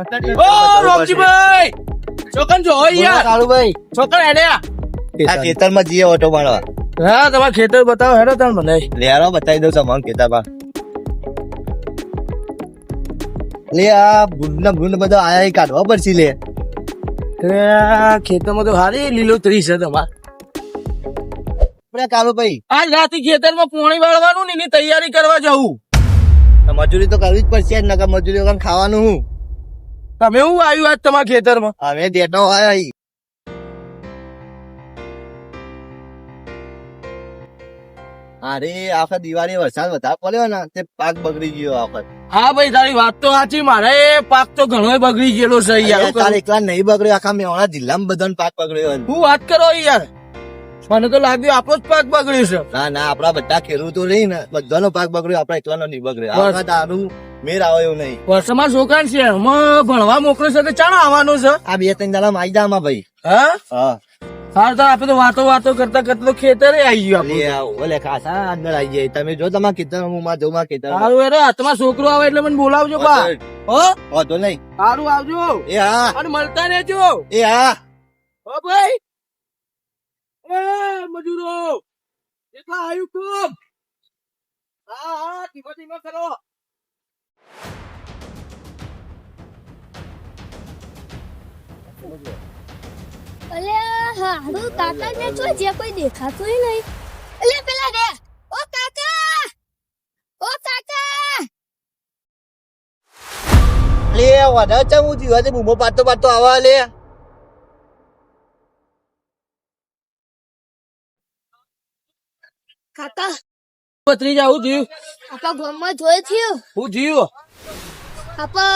ઓ રોમજીભાઈ છોકન જો યાર કાળુભાઈ છોકન હેડે આ ખેતરમાં જઈએ ઓટો મારવા. હા તમારા ખેતર બતાવો હેડો તાર મને લેરો બતાવી દઉં તમને ખેતરમાં. લે આ ભૂંડ બધા આયા ઈ કાઢવા પડશે લે. ખેતરમાં તો હારી લીલોતરી છે તમાર આપણે કાળુભાઈ આજ રાતે ખેતરમાં પોણી વાળવાનું ને એની તૈયારી કરવા જવું. મજૂરી તો કરવી જ પડશે જ, નકર મજૂરી વગર ખાવાનું હું. તમે હું આવ્યું આજ તમારા ખેતરમાં? અમે દેટો આયા ઈ. અરે આખા દિવાળી વરસાદ વધારે પડ્યો ને તે પાક બગડી ગયો આખત. હા ભાઈ તારી વાત તો સાચી, મારે પાક તો ઘણો બગડી ગયેલો છે યાર. તારે એકલા નહીં બગડ્યો, આખા મેવાડા જિલ્લામાં બધાનો પાક બગડ્યો. હું વાત કરો યાર, મને તો લાગ્યું આપણો જ પાક બગડ્યો છે. ના ના, આપડા બધા ખેડૂતો રહી ને બધાનો પાક બગડ્યો, આપડા એકલાનો નહીં બગડ્યો. આખા તારું મેર આવે એવું નહીં. વર્ષમાં છોકરા છે એમાં ભણવા મોકલે છે તો ચાલો આવવાનું છે. આ 2-3 દાડા માં આવી જા આમાં ભાઈ. હા હા સારું તો આપડે તો વાતો કરતા કરતા ખેતરે આવી ગયું આપણે. ઓલે ખાસા અંદર આવી જાય. તમે જો તમારા ખેતર હું માં જઉં ખેતર. સારું હેડો, હાથમાં છોકરો આવે એટલે મને બોલાવજો બા. હો વાંધો નહીં. સારું આવજો. એ હા. અને મળતા રહેજો. એ હા. હો ભાઈ એ મજૂરો એટલા આવ્યું ખૂબ. હા હા ધીમો ધીમો કરો. અલ્યા હારું કાકા ને જો જે કોઈ દેખાતું નહીં. અલ્યા પેલા રે ઓ કાકા, ઓ કાકા. લે વાડા ચમ હું જીવા છે બૂમો પાડતો પાડતો આવા લે. કાકા પત્રી જાઉં જીવ આપા ગામમાં જોઈ થયું. હું જીવ. આપા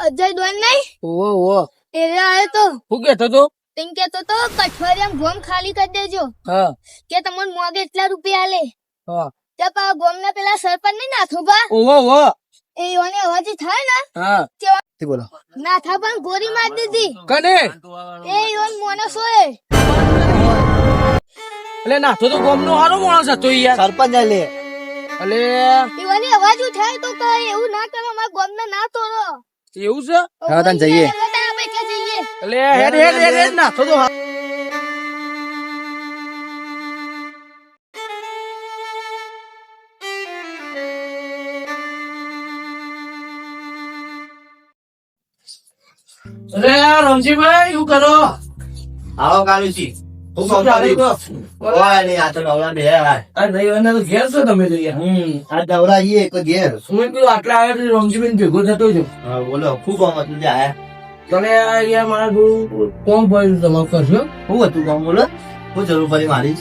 અજય દોન નહીં ઓ એ આવ્યો તો. હું કેતો તો તેમ કેતો તો કઠવાડિયામાં ગોમ ખાલી કરી દેજો હા કે તમને મોગે એટલા રૂપિયા આલે. હા ત્યાં પા ગોમ ના પેલા સરપંચ નહીં નાથું બા ઓ એ યોને અવાજ થાય ને હા તે બોલો. નાથા પણ ગોરી મારી દીધી. કને એ યોન મોનસ હોય. એટલે નાથો તો ગોમ નો હારો માણસ હતો યાર. સરપંચ લે. અલે એવાની અવાજ ઉઠાય તો કઈ એવું ના કરો, મારા ગોમ ના ના તોડો. એવું છે? હા તને જઈએ. જઈએ. અલે હેડ નાથો તો અરે રમજીભાઈ શું કરો? આવો કાલુજી. હું શું ચાલે તો? ઓય લે આ તો નવરા બે આ. આ રવિવારના તો ઘેર છો તમે તો યાર. આ દવરા ઈએ એક ઘેર. હું કીધું આટલા આવ્યા તો રમજીભાઈ ભેગો થતો છું. હા બોલો ખૂબ કામ હતું જે આયા. તને યાર મારા થોડું કોમ પડ્યું તમારું કરશો. શું હતું કામ બોલો? શું જરૂર પડી મારી?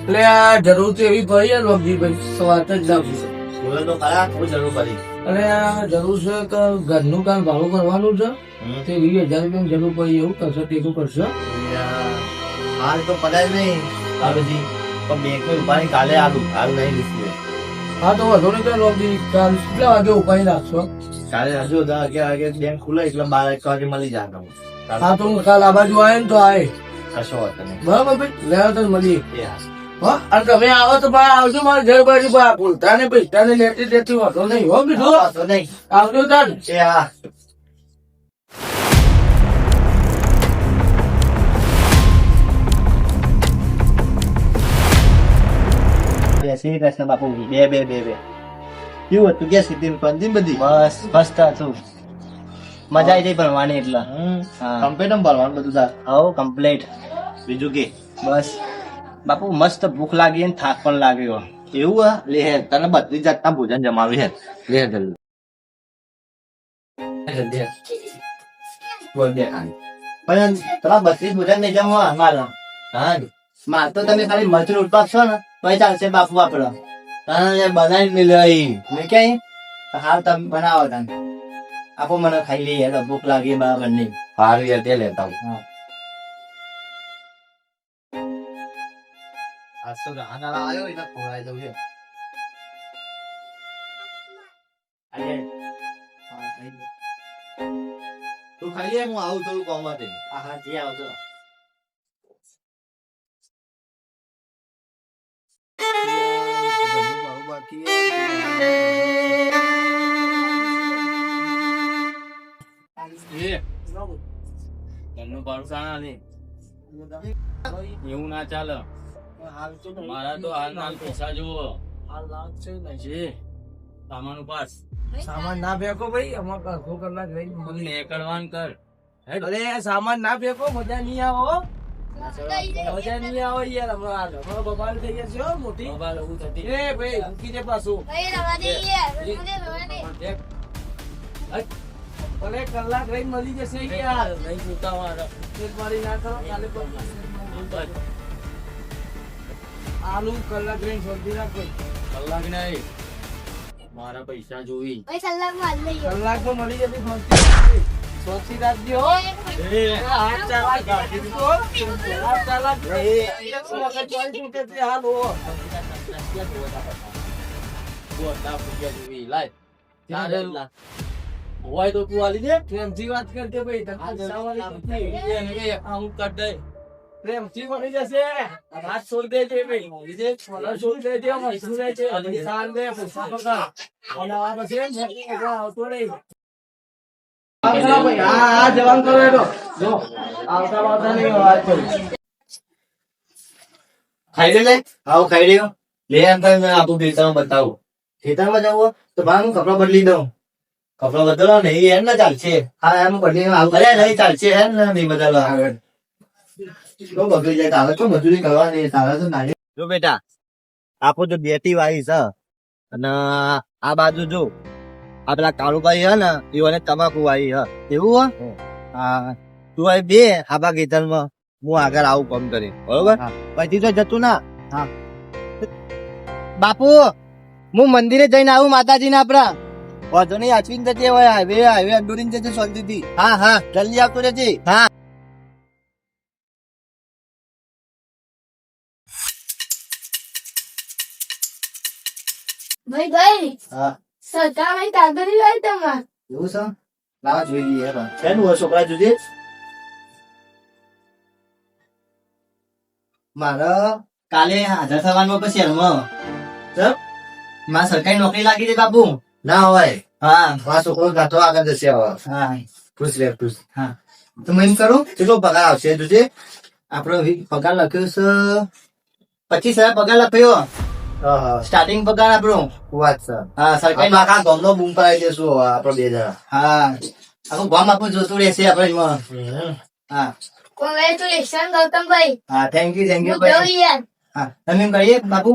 એટલે આ જરૂર તો એવી પડી યાર રમજીભાઈ, સવાર જ જાઉં છું. બોલો તો ખરા શું જરૂર પડી? અને આ જરૂર છે કે ઘરનું કામ ભાડું કરવાનું છે તે 20,000 રૂપિયાની જરૂર પડી. એવું કરશો ટેકું કરશો? હાલ તો પડાય નહીં કાલુજી, પણ બેંક માં ઉપાડી કાલે આલું. હાલ નહીં લીધું. હા તો વધુ નહીં તો રમજી કાલ કેટલા વાગે ઉપાડી રાખશો? કાલે હજુ 11 વાગે બેંક ખુલે એટલે 12 વાગે મળી જાય તમને. હા તો હું કાલ આ બાજુ આવે ને તો આવે. કશો વાંધો નહીં. બરાબર ભાઈ, લેવા તો મળીએ. એ હા. હા અને તમે આવો તો ભાઈ આવજો મારા ઘર બાજુ ભાઈ. ભૂલતા ને પૈસા ને લેતી વાંધો નહીં. હો કીધું વાંધો નહીં. આવજો તાર. એ હા. શ્રી કૃષ્ણ બાપુ. બે કેવું હતું કે સ્થિતિ બધી? બસ ફર્સ્ટ હતું. મજા આવી જઈ ભણવાની એટલે. કમ્પ્લીટ ભણવાનું બધું તાર? હવ કમ્પ્લીટ. બીજું કે? બસ બાપુ મસ્ત ભૂખ લાગી ને થાક પણ લાગ્યો. એવું હા? લે હે તને બધી જાતના ભોજન જમાવી હે. લે જલ્દી બોલ દે. પણ તમારા બધી ભોજન નહીં જમવા મારા. હા માર તો તમે ખાલી મજૂર ઉઠવા છો ને તો ચાલશે બાપુ આપડે. તને બનાવી મિલાઈ મેં ક્યાંય હાલ તમે બનાવો તને આપો મને ખાઈ લઈએ. ભૂખ લાગી બરાબર નહીં. સારું યાર તે લેતા હું. આજ તો રાહનારા આવ્યો એટલે ખોરાઈ દઉં છે. તું ખાઈ લે, હું આવું થોડું કામ માટે. હા જે આવજો. બાકી ઘરનું ભાડું શાના લે? એવું ના ચાલે. હાલ તો નહીં. મારા તો હાલ પૈસા જુઓ. હાલ લાગશે નહીં. છે સામાન ઉપાસ. સામાન ના ફેંકો ભાઈ, અમારે અડધો કલાક રહીને તું મળીએ. નીકળવાનું કર. હેડ. અરે સામાન ના ફેંકો, મજા નહીં આવો હો. દઈ દે. મજા નહીં આવે યાર, હમણાં બબાલ થઈ જશે હો મોટી. બાબા લવું થતી. એ ભાઈ મૂકી દે પાછું. ભાઈ રવા દે યાર, રવા દે. દેખ. ભલે કલાક રહીને મળી જશે યાર. નહીં જોતા મારા. પેટ મારી ના કરો, કાલે આલુ કલાક રહીને શોધી રાખો. કલાક નહીં. મારા પૈસા જોઈ. ભાઈ કલાકમાં જ લઈએ. કલાકમાં મળી જશે શોધી. શોધી રાખજો હો. એ હાથ ચાલાક ગાડી દીધો. હાથ ચાલાક. એક વખત ચોઈસ ઉઠે હાલ હો. હોય તો તું આલી દે. પ્રેમથી વાત કરજે ભાઈ. તને સવારે એને કે આમ કર દે. પ્રેમથી મળી જશે. હાથ છોડ દેજે ભાઈ. મને છોડ દેજે. મૈસૂર છે. અને સાલ દે. પૈસા પકડ. અને આ પછી ને એકલા આવતો નહીં. હા જવાન કરો એનો. જો આવતા નહીં વાત કરું. ખાઈ લે લે. આવો ખાઈ રહ્યો. લે એમ કરીને આપું ખેતરમાં બતાવું. ખેતરમાં જવું તો ભાઈ હું કપડા બદલી દઉં. કપડા બદલો ને એ એમ ના ચાલશે. હા એમ બદલી આવું. અરે નહીં ચાલશે એમ ને નહીં બદલવા આગળ. તો બગડી જાય તારે તો મજૂરી કરવાની તારે તો નાની. જો બેટા આપો જો બેટી વાળી છે અને આ બાજુ જો આ પેલા કાળુભાઈ હે ને એઓને તમાકુ વાળી હે. એવું હે? હા તું અહીં બે આબા ખેતરમાં હું આગળ આવું કામ કરી બરોબર. પછી તો જતું ના. હા બાપુ હું મંદિરે જઈને આવું માતાજીને આપડા. વાંધો નહીં આચવીને જજે. હોય હાઈવે અંદોરીને જજે શાંતિથી. હા હા જલ્દી આવતો રહેજે. હા ભાઈ હા સરકાર ભાઈ કાગળી લાવી તમારે. એવું છે લાવા જોઈ લઈએ. શેનું હોય છોકરા જોજે. મારે કાલે હાજર થવાનું પછી શહેરમાં મારે સરકારી નોકરી લાગી છે બાપુ. ના હોય. હા મારા છોકરો ગાતો આગળ જશે હવે. હા ખુશ રહે ખુશ. હા તો હું એમ કરું કેટલો પગાર આવશે જોજે. આપડો પગાર લખ્યો છે 25,000 પગાર લખ્યો. સ્ટાર્ટિંગ પગાર આપણો વાત છે. હા સરકારી આખા ગામનો બૂમ પડાવી દેશું આપડે 2 જણા. હા આખું ગામ આપણું જોતું રહેશે આપડે એમાં. હા કોંગ્રેચ્યુલેશન ગૌતમભાઈ. હા થેન્ક યુ હું ભાઈ. જઉં યાર. હા તમે એમ કરીએ બાપુ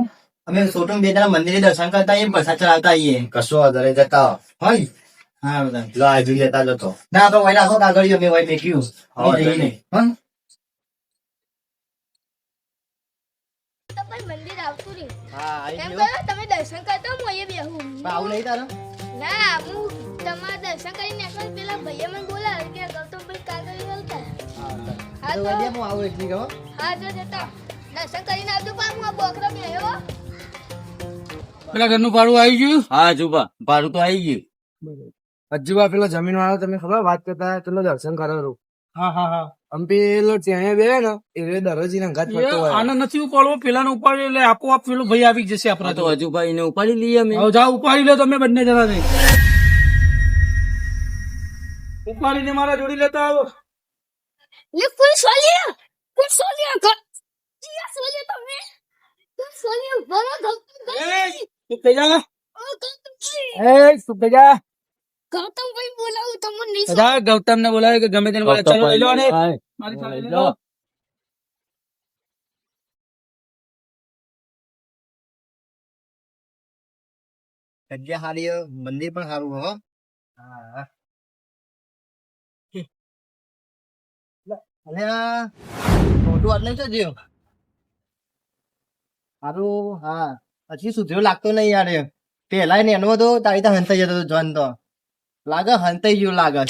અમે છોટું 2 જણા મંદિરે દર્શન કરતા આવીએ પ્રસાદ ચડાવતા આવીએ. કશો વધારે જતા હોય. હા બધા લો આ જોઈ લેતા જતો. ના આપણે વઈ નાખો કાગળિયો મેં વઈ મેક્યું. હા તમારે મંદિર આવતું નહીં. હા એમ આવી કરો તમે દર્શન કરતા હું અહીંયા બેહું. આવું નહીં તારે. ના હું તમારા દર્શન કરીને એકવાર પેલા ભાઈએ મને બોલાવે કે ગૌતમભાઈ કાગળી વળતા. હા તો તો વળ્યા હું આવું એકલી કહો. હા જો જતા દર્શન કરીને આવજો. પણ હું આ બોકરો બેહ્યો. પેલા ઘરનું ભાડું આવી ગયું. હા જુબા ભાડું તો આવી ગયું. હજુ પેલા જમીન વાળા તમે ખબર વાત કરતા પેલો દર્શન કરો. હા હા હા આમ પેલો ત્યાં બે ને એ દરરોજી ના ઘાટ પડતો હોય. આને નથી ઉપાડવો પેલા ને ઉપાડી એટલે આપોઆપ પેલો ભાઈ આવી જશે આપણા તો હજુ ભાઈ ને ઉપાડી લઈએ અમે. હવે જાઓ ઉપાડી લો તમે બંને જણા ને ઉપાડીને મારા જોડી લેતા આવો. લે કુલ સોલિયા જીયા સોલિયા તમે કુલ સોલિયા બરો ગૌતમભાઈ. તું થઈ જા. ઓ ગૌતમભાઈ. એ તું થઈ જા. ગૌતમભાઈ બોલાવું તમને નહીં. જા ગૌતમ ને બોલાવે કે ગમે તેને બોલાવે. ચાલો લઈ લો ને મારી સાથે લઈ લો. જગ્યા સારી મંદિર પણ સારું હો. હા અને મોટું વાત નહીં થયું સારું. હા પછી સુધર્યો લાગતો નહીં યાર. પેલા ને એનો તો તારી તો હંતાઈ જતો જોન તો લાગે હંતાઈ ગયું લાગે.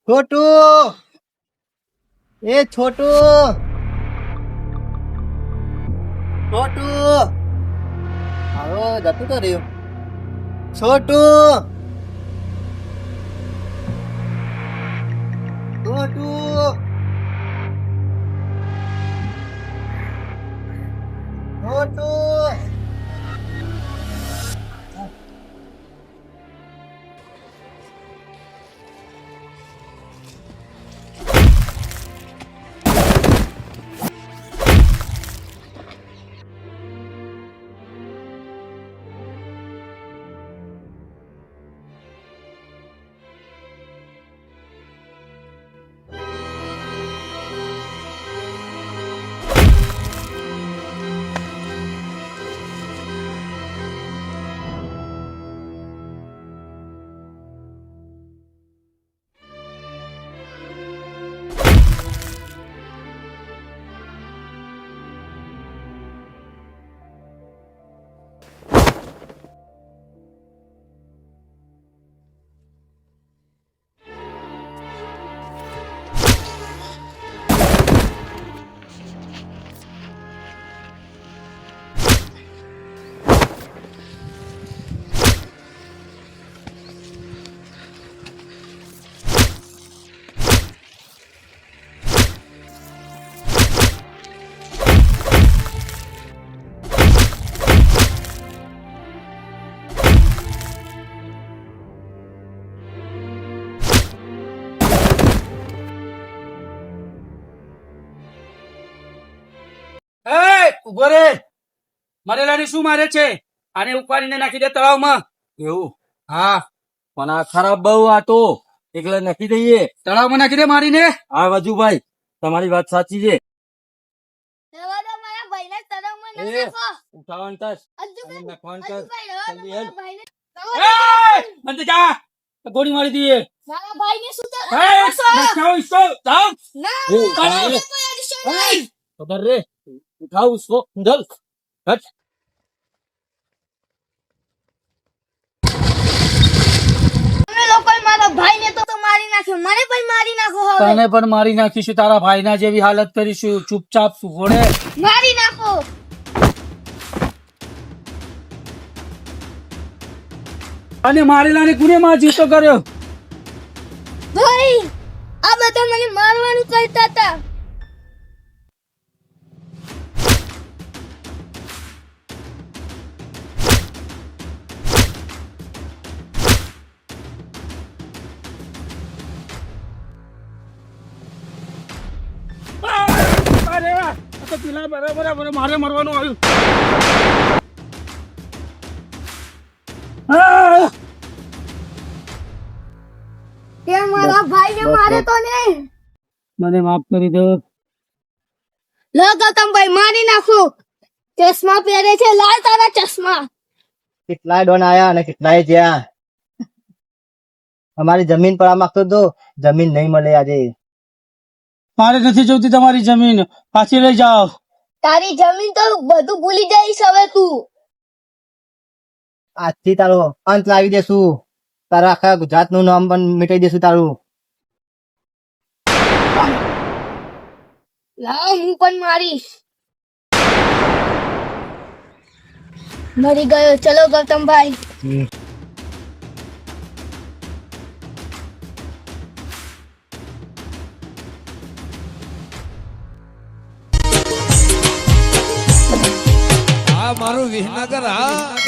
છોટું એ છોટું હારો જતું તો રહ્યું. છોટું ઉભો રે મરેલાને શું મારે છે આને ઉપાડીને નાખી દે તળાવમાં એવું હા પણ આ ખરાબ બહુ આ તો એકલા નાખી દઈએ. તળાવમાં નાખી દે મારીને હા વજુભાઈ તમારી વાત સાચી છે. રહેવા દો, મારા ભાઈને તળાવમાં ન એ. નાખો. ઉઠાવણ કર અજુભાઈ, નાખવાનું કર. અજુભાઈ, રહેવા દો, જલ્દી હેડ. મારા ભાઈને. બંધ જા ગોળી મારી દઈએ મારા ભાઈને શું તો નખાઓ ઈસકો જાઓ ના, એ, મારા એ. ભાઈને કોઈ અડશો નહીં. ખબર રે ઉઠાવ उसको जल हट. તમે લોકોએ મારા ભાઈને તો મારી નાખ્યો, મને પણ મારી નાખો હવે. તને પણ મારી નાખીશું તારા ભાઈના જેવી હાલત કરીશું ચૂપચાપ ઘોડે મારી નાખો. અને મારેલાને ગુને માં જીતો કર્યો ભાઈ, આ બધા મને મારવાનું કહેતા હતા. અરે આ તો પેલા બરાબર મારે મરવાનું આવ્યું તે મારા ભાઈને મારે તો નહીં. મને માફ કરી દો લો ગૌતમભાઈ, મારી નાખો. ચશ્મા પહેરે છે, લાલ તારા ચશ્મા. કેટલાય ડોન આયા અને કેટલાય જ્યાં અમારી જમીન પર આ માંગતો તો જમીન નહીં મળે આજે. મારે નથી જોઈતી તમારી જમીન પાછી લઈ જાઓ તારી જમીન તો બધું ભૂલી જઈશ હવે તું. આજથી તારો અંત લાવી દેશું. તારા આખા ગુજરાતનું નામ પણ મિટાઈ દેશું તારું. લાવ, હું પણ મારીશ. મરી ગયો. ચલો ગૌતમભાઈ. આ મારું વિસનગર હા